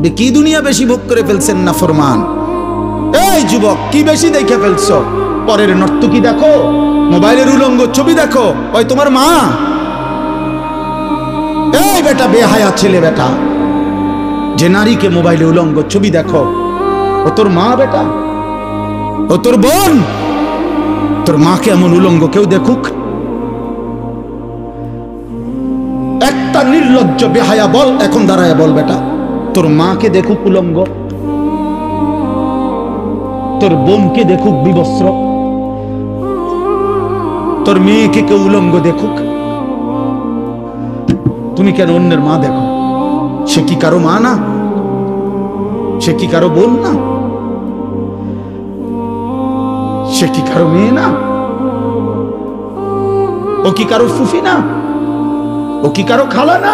আপনি কি দুনিয়া বেশি ভোগ করে ফেলছেন না ফরমান? এই যুবক, কি বেশি দেখে ফেলছো? পরের নর্তকী দেখো, মোবাইলের উলঙ্গ ছবি দেখো, ওই তোমার মা? এই বেটা, বেহায়া ছেলে বেটা, যে নারীকে মোবাইলে উলঙ্গ ছবি দেখো, ও তোর মা বেটা? ও তোর বোন? তোর মাকে এমন উলঙ্গ কেউ দেখুক? একটা নির্লজ্জ বেহায়া বল, এখন দাঁড়ায় বল বেটা, তোর মাকে দেখুক উলঙ্গ, তোর বোনকে দেখুক বিবস্ত্র, তোর মেয়েকে কেউ উলঙ্গ দেখুক, তুমি কেন অন্যের মা দেখো? সে কি কারো মা না? সে কি কারো বোন না? সে কি কারো মেয়ে না? ও কি কারো ফুফি না? ও কি কারো খালা না?